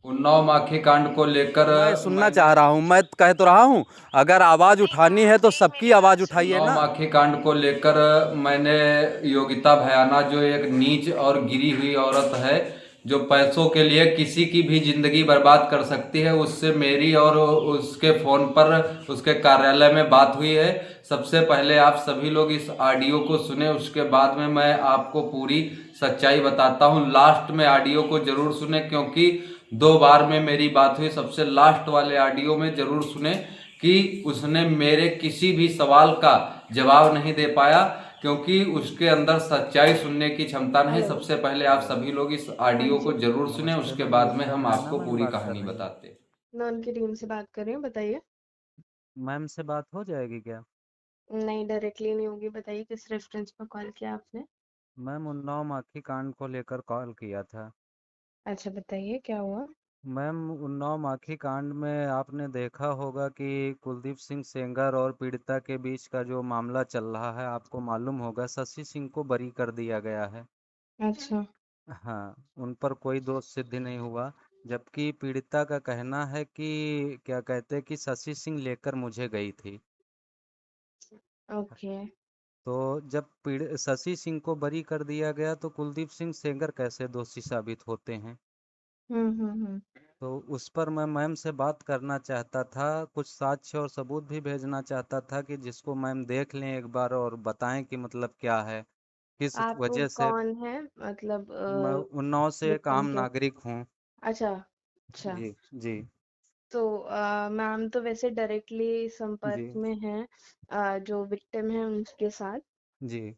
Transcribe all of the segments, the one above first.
उन्नाव माखी कांड को लेकर मैं सुनना मैंने चाह रहा हूँ, मैं कह तो रहा हूँ, अगर आवाज उठानी है तो सबकी आवाज उठाइए उन्नाव ना। माखी कांड को लेकर मैंने योगिता भयाना, जो एक नीच और गिरी हुई औरत है, जो पैसों के लिए किसी की भी जिंदगी बर्बाद कर सकती है, उससे मेरी और उसके फोन पर उसके कार्यालय में बात हुई है। सबसे पहले आप सभी लोग इस ऑडियो को सुने, उसके बाद में मैं आपको पूरी सच्चाई बताता हूँ। लास्ट में ऑडियो को जरूर सुने, क्योंकि 2 बार में मेरी बात हुई। सबसे लास्ट वाले ऑडियो में जरूर सुने कि उसने मेरे किसी भी सवाल का जवाब नहीं दे पाया, क्योंकि उसके अंदर सच्चाई सुनने की क्षमता नहीं। हेलो। सबसे पहले आप हेलो। सभी लोग इस हाँ ऑडियो को जी। जरूर सुने, नमस्ते उसके मैम, बाद में योगिता हम भयाना आपको मैम पूरी बात कर कहानी रही हैं? बताते। मैं उनकी टीम से बात कर रही हूँ, बताइए। मैम से बात हो जाएगी क्या? नहीं, डायरेक्टली नहीं होगी। बताइए किस रेफरेंस पर कॉल किया आपने। मैम, उन्नाव माखी कांड को लेकर कॉल किया था। अच्छा, बताइए क्या हुआ। मैम, उन्नाव माखी कांड में आपने देखा होगा कि कुलदीप सिंह सेंगर और पीड़िता के बीच का जो मामला चल रहा है, आपको मालूम होगा शशि सिंह को बरी कर दिया गया है। अच्छा। हाँ, उन पर कोई दोष सिद्ध नहीं हुआ। जबकि पीड़िता का कहना है कि क्या कहते हैं कि शशि सिंह लेकर मुझे गई थी। ओके। तो जब शशि सिंह को बरी कर दिया गया तो कुलदीप सिंह सेंगर कैसे दोषी साबित होते हैं? हम्म। तो उस पर मैं मैम से बात करना चाहता था, कुछ साक्ष्य और सबूत भी भेजना चाहता था कि जिसको मैम देख लें एक बार और बताएं कि मतलब क्या है, किस आप वजह से। कौन है, मतलब मैं उन्नाव से एक विक्टिम आम के। नागरिक हूँ। अच्छा। अच्छा। जी। जी। तो मैम तो वैसे डायरेक्टली जी। संपर्क में है जो विक्टिम है उनके साथ। जी।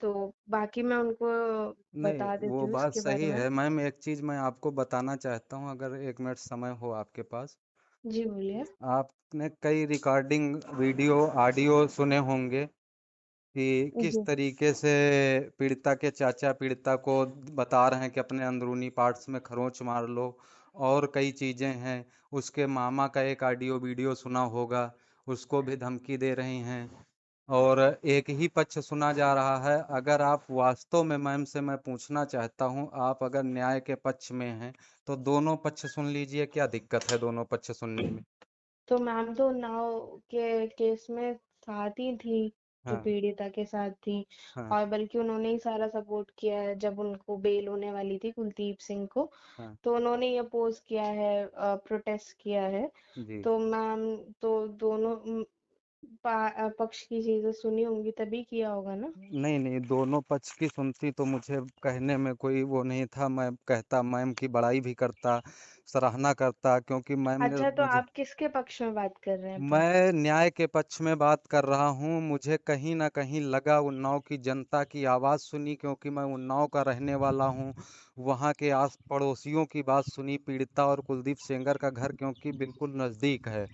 तो बाकी मैं उनको नहीं, बता देती वो हूँ बात इसके सही बारे में। है मैम। एक चीज़ मैं आपको बताना चाहता हूँ, अगर 1 मिनट समय हो आपके पास। जी बोलिए। आपने कई रिकॉर्डिंग वीडियो ऑडियो सुने होंगे कि किस जी। तरीके से पीड़िता के चाचा पीड़िता को बता रहे हैं कि अपने अंदरूनी पार्ट्स में खरोंच मार लो, और कई चीज़ें हैं। उसके मामा का एक ऑडियो वीडियो सुना होगा, उसको भी धमकी दे रही हैं। और एक ही पक्ष सुना जा रहा है। अगर आप वास्तव में मैम से मैं पूछना चाहता हूं, आप अगर न्याय के पक्ष में हैं तो दोनों पक्ष सुन लीजिए, क्या दिक्कत है दोनों पक्ष सुनने में? तो मैम तो नाव के केस में साथ ही थी, जो हाँ। पीड़िता के साथ थी। हाँ। और बल्कि उन्होंने ही सारा सपोर्ट किया है, जब उनको बेल होने वाली थी कुलदीप सिंह को। हाँ। तो उन्होंने ही अपोज किया है, प्रोटेस्ट किया है। जी। तो मैम तो दोनों पक्ष की चीजें सुनी होंगी, तभी किया होगा ना। नहीं नहीं, दोनों पक्ष की सुनती तो मुझे कहने में कोई वो नहीं था। मैं कहता, मैम की बड़ाई भी करता, सराहना करता, क्योंकि मैम ने अच्छा, तो मुझे। आप किसके पक्ष में बात कर रहे हैं फिर। मैं न्याय के पक्ष में बात कर रहा हूँ। मुझे कहीं ना कहीं लगा, उन्नाव की जनता की आवाज़ सुनी, क्योंकि मैं उन्नाव का रहने वाला हूँ। वहाँ के आस पड़ोसियों की बात सुनी, पीड़िता और कुलदीप सेंगर का घर क्योंकि बिल्कुल नज़दीक है।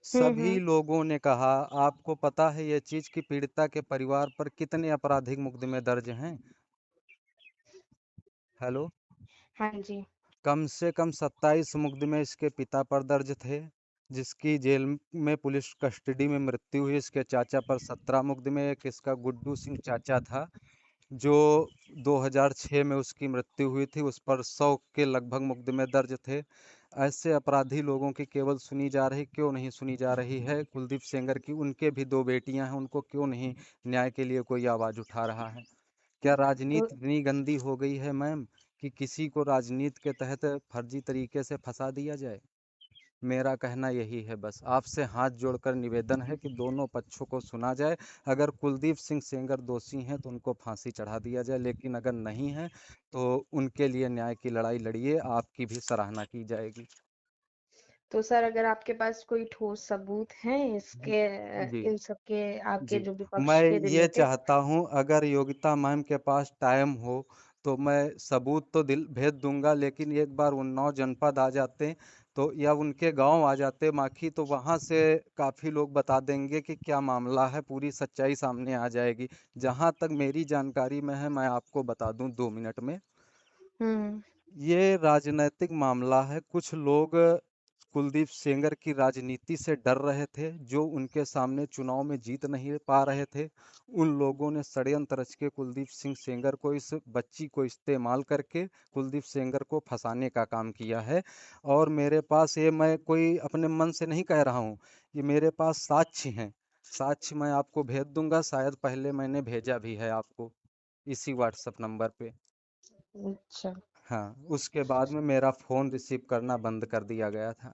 सभी हम्म। लोगों ने कहा, आपको पता है ये चीज़ कि पीड़िता के परिवार पर कितने आपराधिक मुकदमे दर्ज हैं? हेलो। हाँ जी। कम से कम 27 मुकदमे इसके पिता पर दर्ज थे, जिसकी जेल में पुलिस कस्टडी में मृत्यु हुई। इसके चाचा पर 17 मुकदमे, एक इसका गुड्डू सिंह चाचा था जो 2006 में उसकी मृत्यु हुई थी, उस पर 100 के लगभग मुकदमे दर्ज थे। ऐसे अपराधी लोगों की केवल सुनी जा रही, क्यों नहीं सुनी जा रही है कुलदीप सेंगर की? उनके भी 2 बेटियां हैं, उनको क्यों नहीं न्याय के लिए कोई आवाज़ उठा रहा है? क्या तो राजनीति इतनी गंदी हो गई है मैम कि किसी को राजनीति के तहत फर्जी तरीके से फंसा दिया जाए? मेरा कहना यही है, बस आपसे हाथ जोड़कर निवेदन है कि दोनों पक्षों को सुना जाए। अगर कुलदीप सिंह सेंगर दोषी हैं तो उनको फांसी चढ़ा दिया जाए, लेकिन अगर नहीं है तो उनके लिए न्याय की लड़ाई लड़िए, आपकी भी सराहना की जाएगी। तो सर, अगर आपके पास कोई ठोस सबूत हैं इसके, जी। इन सब के, आपके जी। जो मैं विपक्ष के ये रिलेटेड। चाहता हूँ, अगर योगिता मैम के पास टाइम हो तो मैं सबूत तो दिल भेज दूंगा, लेकिन एक बार उन्नाव जनपद आ जाते तो, या उनके गांव आ जाते माखी, तो वहां से काफ़ी लोग बता देंगे कि क्या मामला है, पूरी सच्चाई सामने आ जाएगी। जहां तक मेरी जानकारी में है, मैं आपको बता दूं 2 मिनट में। हम्म। ये राजनैतिक मामला है। कुछ लोग कुलदीप सेंगर की राजनीति से डर रहे थे, जो उनके सामने चुनाव में जीत नहीं पा रहे थे, उन लोगों ने षड्यंत्र रच के कुलदीप सिंह सेंगर को, इस बच्ची को इस्तेमाल करके कुलदीप सेंगर को फंसाने का काम किया है। और मेरे पास ये, मैं कोई अपने मन से नहीं कह रहा हूँ, ये मेरे पास साक्ष्य हैं। साक्ष्य मैं आपको भेज दूंगा, शायद पहले मैंने भेजा भी है आपको इसी व्हाट्सएप नंबर पे। अच्छा, हाँ, उसके बाद में मेरा फ़ोन रिसीव करना बंद कर दिया गया था।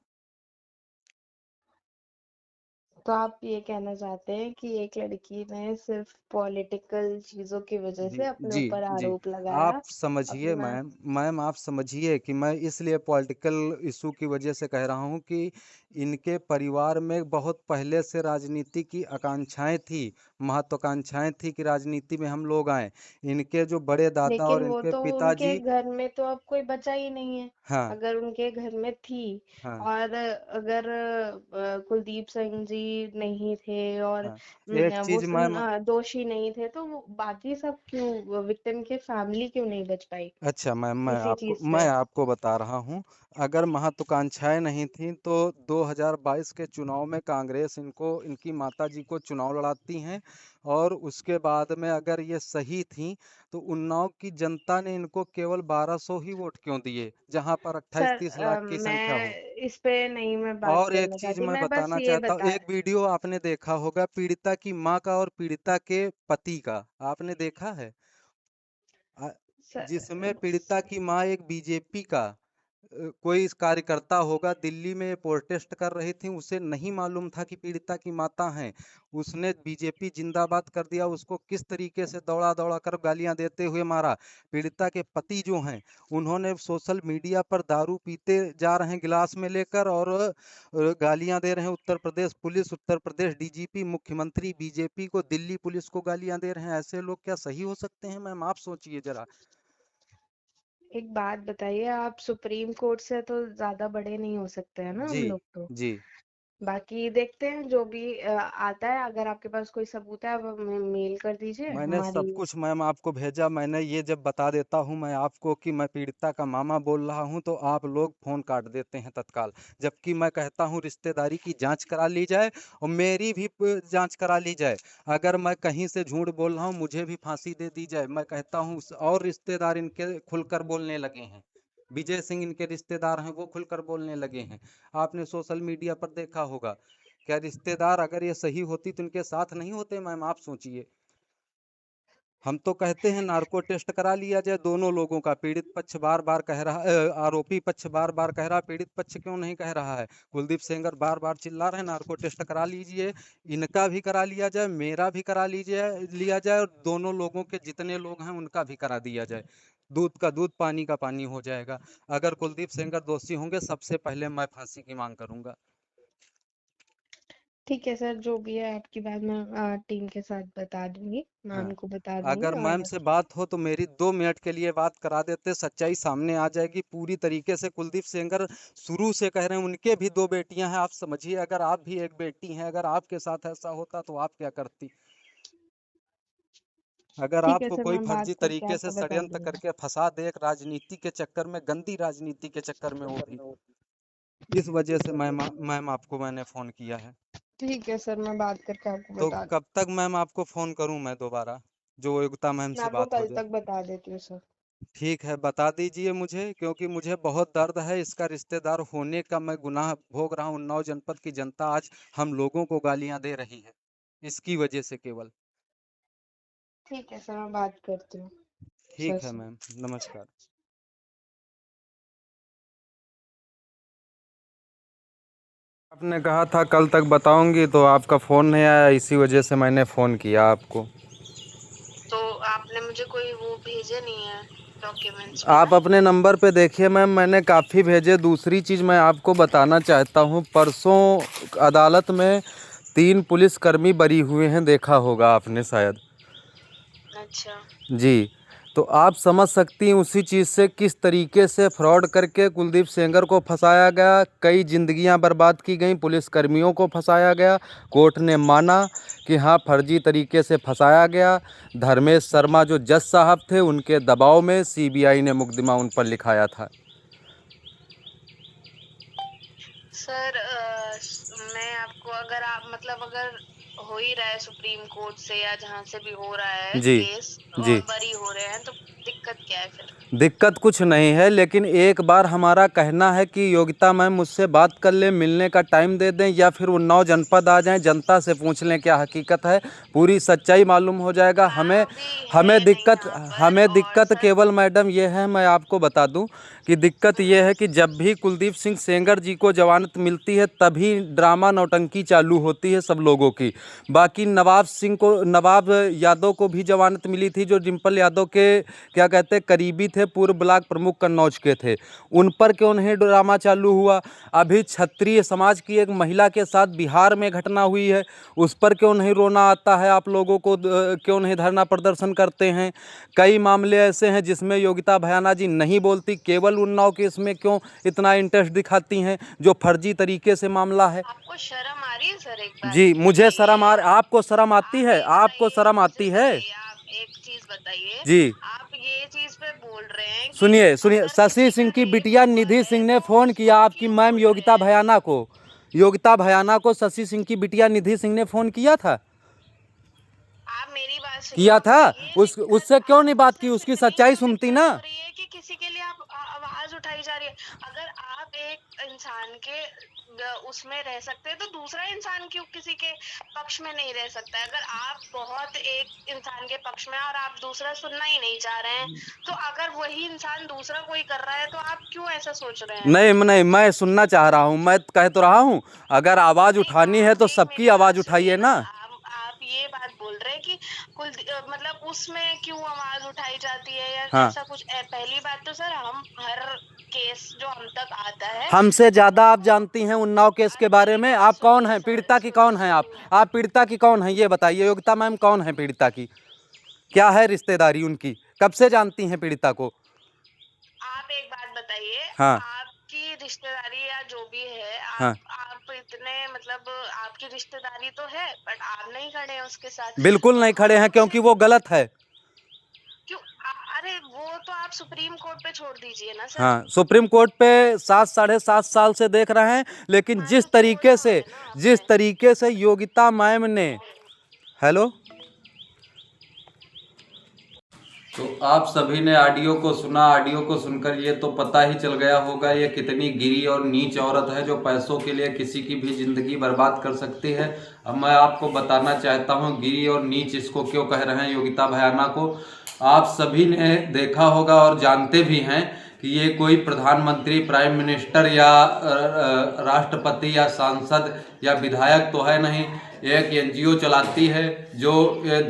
तो आप ये कहना चाहते हैं कि एक लड़की ने सिर्फ पॉलिटिकल चीजों की वजह जी, से अपने जी, ऊपर जी। आरोप आप लगाया समझिए अपना। मैम आप समझिए कि मैं इसलिए पॉलिटिकल इशू की वजह से कह रहा हूँ कि इनके परिवार में बहुत पहले से राजनीति की आकांक्षाएँ थी, महत्वाकांक्षाएँ थी कि राजनीति में हम लोग आएँ। इनके जो बड़े दादा लेकिन और वो इनके तो उनके पिताजी। घर में तो अब कोई बचा ही नहीं है। हाँ, अगर उनके घर में थी हाँ, और अगर कुलदीप सिंह जी नहीं थे और हाँ। एक वो चीज़ मैम। दोषी नहीं थे तो वो बाकी सब क्यों, विक्टिम के फैमिली क्यों नहीं बच पाई अच्छा मैम, इसी चीज मैं से? आपको बता रहा हूँ। अगर महत्वाकांक्षाएं नहीं थीं तो 2022 के चुनाव में कांग्रेस इनको, इनकी माताजी को चुनाव लड़ाती हैं। और उसके बाद में अगर ये सही थीं तो उन्नाव की जनता ने इनको केवल 1200 ही वोट क्यों दिए, जहां पर 28-30 लाख की संख्या हो। मैं इस पे नहीं मैं बात और एक करना चीज चाहती, मैं मैं बस बताना ये चाहता हूँ, बता। एक वीडियो आपने देखा होगा पीड़िता की माँ का और पीड़िता के पति का, आपने देखा है? आ- जिसमें पीड़िता की माँ एक बीजेपी का कोई इस कार्यकर्ता होगा, दिल्ली में प्रोटेस्ट कर रही थी, उसे नहीं मालूम था कि पीड़िता की माता हैं। उसने बीजेपी जिंदाबाद कर दिया, उसको किस तरीके से दौड़ा दौड़ा कर गालियां देते हुए मारा। पीड़िता के पति जो हैं, उन्होंने सोशल मीडिया पर दारू पीते जा रहे हैं गिलास में लेकर और गालियां दे रहे हैं। उत्तर प्रदेश पुलिस, उत्तर प्रदेश डीजीपी, मुख्यमंत्री, बीजेपी को, दिल्ली पुलिस को गालियां दे रहे हैं। ऐसे लोग क्या सही हो सकते हैं मैम? आप सोचिए जरा। एक बात बताइए, आप सुप्रीम कोर्ट से तो ज्यादा बड़े नहीं हो सकते हैं ना जी, हम लोग तो। जी। बाकी देखते हैं जो भी आता है। अगर आपके पास कोई सबूत है आप हमें मेल कर दीजिए मैंने हमारी। सब कुछ मैम आपको भेजा। मैंने ये जब बता देता हूँ मैं आपको कि मैं पीड़िता का मामा बोल रहा हूँ तो आप लोग फोन काट देते हैं तत्काल। जबकि मैं कहता हूँ रिश्तेदारी की जांच करा ली जाए और मेरी भी जांच करा ली जाए। अगर मैं कहीं से झूठ बोल रहा हूँ मुझे भी फांसी दे दी जाए। मैं कहता हूँ और रिश्तेदार इनके खुलकर बोलने लगे हैं। विजय सिंह इनके रिश्तेदार हैं, वो खुलकर बोलने लगे हैं। आपने सोशल मीडिया पर देखा होगा। क्या रिश्तेदार अगर ये सही होती तो इनके साथ नहीं होते मैम? आप सोचिए। हम तो कहते हैं नार्को टेस्ट करा लिया जाए दोनों लोगों का। पीड़ित पक्ष बार बार कह रहा आरोपी पक्ष बार बार कह रहा, पीड़ित पक्ष क्यों नहीं कह रहा है? कुलदीप सेंगर बार बार चिल्ला रहे हैं नार्को टेस्ट करा लीजिए। इनका भी करा लिया जाए, मेरा भी करा लीजिए, लिया जाए, और दोनों लोगों के जितने लोग हैं उनका भी करा दिया जाए। दूध का दूध, पानी का पानी हो जाएगा। अगर कुलदीप सेंगर दोषी होंगे सबसे पहले मैं फांसी की मांग करूंगा। ठीक है सर, जो भी है आपकी बात मैं टीम के साथ बता दूंगी, मैम हाँ, को बता अगर दूंगी। मैम और से बात हो तो मेरी 2 मिनट के लिए बात करा देते, सच्चाई सामने आ जाएगी पूरी तरीके से। कुलदीप सेंगर शुरू से कह रहे हैं उनके भी 2 बेटियां हैं। आप समझिए, अगर आप भी एक बेटी हैं, अगर आपके साथ ऐसा होता तो आप क्या करती? अगर ठीक है आपको सर, कोई मैं फर्जी बात करके तरीके से आपको बता षड्यंत्र दूंगी। करके फंसा दे, एक राजनीति के चक्कर में, गंदी राजनीति के चक्कर में, वो भी इस वजह से मैम आपको मैंने फोन किया है। ठीक है सर, मैं बात करके आपको तो बता कब दूँ। तक मैम आपको फोन करूं मैं दोबारा, जो योगिता मैम मैं से आपको बात हो कल जाए? तक बता देती हूँ सर। ठीक है, बता दीजिए मुझे, क्योंकि मुझे बहुत दर्द है इसका रिश्तेदार होने का। मैं गुनाह भोग रहा हूँ। उन्नाव जनपद की जनता आज हम लोगों को गालियां दे रही है इसकी वजह से केवल। ठीक है सर, मैं बात करती हूँ सर ठीक है से। मैम, नमस्कार। आपने कहा था कल तक बताऊंगी तो आपका फ़ोन नहीं आया, इसी वजह से मैंने फ़ोन किया आपको। तो आपने मुझे कोई वो भेजे नहीं है डॉक्यूमेंट्स आप वगैरह? अपने नंबर पे देखिए मैम, मैंने काफ़ी भेजे। दूसरी चीज़ मैं आपको बताना चाहता हूँ, परसों अदालत में 3 पुलिसकर्मी बरी हुए हैं, देखा होगा आपने शायद। अच्छा। जी, तो आप समझ सकती हैं उसी चीज़ से किस तरीके से फ्रॉड करके कुलदीप सेंगर को फंसाया गया। कई ज़िंदगियां बर्बाद की गईं, पुलिसकर्मियों को फंसाया गया। कोर्ट ने माना कि हाँ फर्जी तरीके से फंसाया गया। धर्मेश शर्मा जो जज साहब थे, उनके दबाव में सीबीआई ने मुकदमा उन पर लिखाया था। सर मैं आपको अगर आप मतलब अगर हो ही रहा है सुप्रीम कोर्ट से या जहाँ से भी हो रहा है जी केस जी। और बरी हो रहे हैं तो दिक्कत क्या है फिर? दिक्कत कुछ नहीं है, लेकिन एक बार हमारा कहना है कि योगिता मैम मुझसे बात कर लें, मिलने का टाइम दे दें, या फिर उन्नाव जनपद आ जाएं, जनता से पूछ लें क्या हकीकत है, पूरी सच्चाई मालूम हो जाएगा। हमें अभी हमें है नहीं दिक्कत यहाँ पर हमें और दिक्कत सर केवल मैडम ये है, मैं आपको बता दूं कि दिक्कत ये है कि जब भी कुलदीप सिंह सेंगर जी को जमानत मिलती है तभी ड्रामा नौटंकी चालू होती है सब लोगों की। बाकी नवाब यादव को भी जमानत मिली थी, जो डिम्पल यादव के क्या कहते हैं करीबी थे, पूर्व ब्लॉक प्रमुख कन्नौज के थे। उन पर क्यों नहीं ड्रामा चालू हुआ? अभी क्षत्रिय समाज की एक महिला के साथ बिहार में घटना हुई है, उस पर क्यों नहीं रोना आता है आप लोगों को? क्यों नहीं धरना प्रदर्शन करते हैं? कई मामले ऐसे हैं जिसमें योगिता भयाना जी नहीं बोलती, केवल उन्नाव केस में क्यों इतना इंटरेस्ट दिखाती हैं, जो फर्जी तरीके से मामला है। आपको शर्म आ रही है सर? एक बात जी मुझे शर्म बताइए। आपको शर्म आती आप है? एक आपको बताइए, शर्म मुझे आती है? बताइए, आप एक चीज बताइए। जी आप ये चीज पे बोल रहे हैं कि सुनिए सुनिए, अगर शशि किसी का सिंह की रेप बिटिया हुआ निधि है सिंह ने तो फ़ोन किया उसको आपकी क्यों मैम बोल रहे योगिता हैं? भयाना को। योगिता भयाना को शशि सिंह की बिटिया निधि सिंह ने फ़ोन किया था। आप मेरी बात सुनिए। किया था। ये दिक्कत उससे क्यों नहीं आपको बात की? सिर्फ उसकी इतनी सच्चाई क्यों सुनती दिक्कत ना। हो रही है कि किसी के लिए आप आवाज उठाई जा रही है? अगर आप एक इंसान के उसमें रह सकते हैं तो दूसरा इंसान क्यों किसी के पक्ष में नहीं रह सकता है? अगर आप बहुत एक इंसान के पक्ष में हैं और आप दूसरा सुनना ही नहीं चाह रहे हैं, तो अगर वही इंसान दूसरा कोई कर रहा है तो आप क्यों ऐसा सोच रहे हैं? नहीं नहीं, मैं सुनना चाह रहा हूँ, मैं कह तो रहा हूँ अगर आवाज़ नहीं, उठानी है आप तो एक सबकी मेरी बात आवाज़ सुनिए उठाइए ना। ना। आप ये बात बोल रहे हैं कि मतलब उसमें क्यों आवाज उठाई जाती है या हाँ, ऐसा कुछ पहली बात तो सर हम हर केस जो हम तक आता है हमसे ज़्यादा आप उसको जानती हैं उन्नाव केस के अरे बारे मेरी में। बात आप कौन सुनिए हैं? सर, पीड़िता की कौन हैं आप? सुनिए। आप पीड़िता की कौन हैं ये बताइए। योगिता मैम कौन है पीड़िता की? क्या है रिश्तेदारी उनकी? कब से जानती हैं पीड़िता को? आप एक बात बताइए। हाँ आपकी रिश्तेदारी या जो भी है, हाँ, आप इतने मतलब आपकी रिश्तेदारी तो है बट आप नहीं खड़े हैं उसके साथ। बिल्कुल तो नहीं खड़े हैं हमको क्योंकि सिर्फ वो गलत है। क्यों अरे वो तो आप सुप्रीम कोर्ट पे छोड़ दीजिए ना सर। हाँ, सुप्रीम कोर्ट पे 7 साढ़े 7 साल से देख रहे हैं, लेकिन हाँ तो छोड़ा है ना जिस आपने। तरीके से योगिता मैम ने, हेलो, तो आप सभी ने ऑडियो को सुना। ऑडियो को सुनकर ये तो पता ही चल गया होगा ये कितनी गिरी और नीच औरत है जो पैसों के लिए किसी की भी जिंदगी बर्बाद कर सकती है। अब मैं आपको बताना चाहता हूँ गिरी और नीच इसको क्यों कह रहे हैं योगिता भयाना को। आप सभी ने देखा होगा और जानते भी हैं कि ये कोई प्रधानमंत्री, प्राइम मिनिस्टर या राष्ट्रपति या सांसद या विधायक तो है नहीं। एक एनजीओ चलाती है जो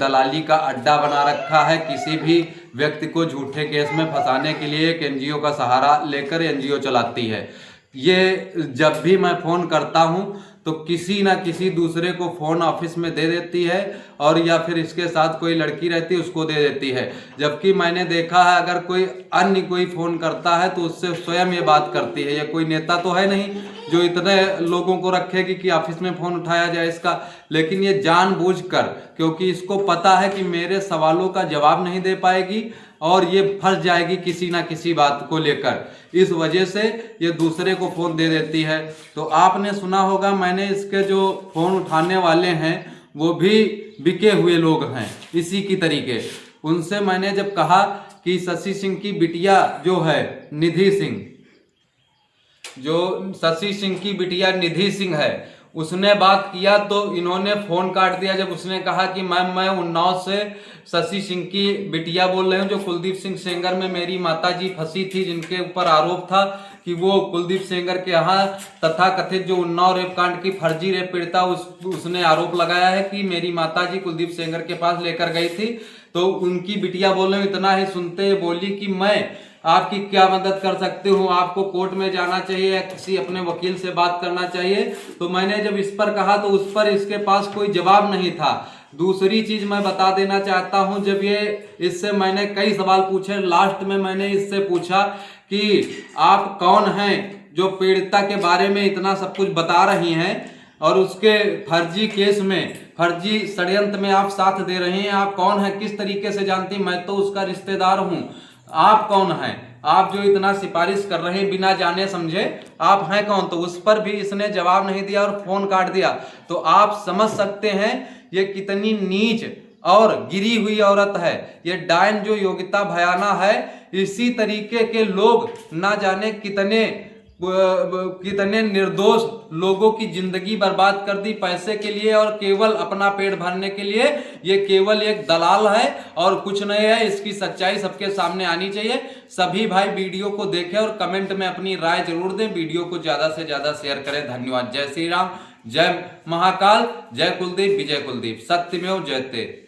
दलाली का अड्डा बना रखा है। किसी भी व्यक्ति को झूठे केस में फंसाने के लिए एक एनजीओ का सहारा लेकर एनजीओ चलाती है। ये जब भी मैं फ़ोन करता हूँ तो किसी ना किसी दूसरे को फ़ोन ऑफिस में दे देती है और या फिर इसके साथ कोई लड़की रहती है उसको दे देती है। जबकि मैंने देखा है अगर कोई फ़ोन करता है तो उससे स्वयं ये बात करती है। ये कोई नेता तो है नहीं जो इतने लोगों को रखेगी कि ऑफिस में फ़ोन उठाया जाए इसका। लेकिन ये जानबूझकर, क्योंकि इसको पता है कि मेरे सवालों का जवाब नहीं दे पाएगी और ये फंस जाएगी किसी ना किसी बात को लेकर, इस वजह से ये दूसरे को फ़ोन दे देती है। तो आपने सुना होगा, मैंने इसके जो फ़ोन उठाने वाले हैं वो भी बिके हुए लोग हैं इसी की तरीके। उनसे मैंने जब कहा कि शशि सिंह की बिटिया जो है निधि सिंह, जो शशि सिंह की बिटिया निधि सिंह है, उसने बात किया तो इन्होंने फ़ोन काट दिया जब उसने कहा कि मैम मैं उन्नाव से शशि सिंह की बिटिया बोल रहे हूँ जो कुलदीप सिंह सेंगर में मेरी माताजी फंसी थी, जिनके ऊपर आरोप था कि वो कुलदीप सेंगर के यहाँ तथा कथित जो उन्नाव रेप कांड की फर्जी रेप पीड़िता उसने आरोप लगाया है कि मेरी माताजी कुलदीप सेंगर के पास लेकर गई थी। तो उनकी बिटिया बोल रहे हूँ। इतना ही सुनते बोली कि मैं आपकी क्या मदद कर सकती हूँ, आपको कोर्ट में जाना चाहिए या किसी अपने वकील से बात करना चाहिए। तो मैंने जब इस पर कहा तो उस पर इसके पास कोई जवाब नहीं था। दूसरी चीज मैं बता देना चाहता हूं, जब ये इससे मैंने कई सवाल पूछे, लास्ट में मैंने इससे पूछा कि आप कौन हैं जो पीड़िता के बारे में इतना सब कुछ बता रही हैं और उसके फर्जी केस में, फर्जी षड्यंत्र में आप साथ दे रहे हैं। आप कौन हैं, किस तरीके से जानती? मैं तो उसका रिश्तेदार हूं। आप कौन हैं? आप जो इतना सिफारिश कर रहे हैं बिना जाने समझे, आप हैं कौन? तो उस पर भी इसने जवाब नहीं दिया और फोन काट दिया। तो आप समझ सकते हैं ये कितनी नीच और गिरी हुई औरत है। ये डायन जो योगिता भयाना है, इसी तरीके के लोग ना जाने कितने निर्दोष लोगों की जिंदगी बर्बाद कर दी पैसे के लिए और केवल अपना पेट भरने के लिए। ये केवल एक दलाल है और कुछ नहीं है। इसकी सच्चाई सबके सामने आनी चाहिए। सभी भाई वीडियो को देखें और कमेंट में अपनी राय जरूर दें। वीडियो को ज्यादा से ज्यादा शेयर करें। धन्यवाद। जय श्री राम, जय महाकाल, जय कुलदीप, विजय कुलदीप, सत्यमेव जयते।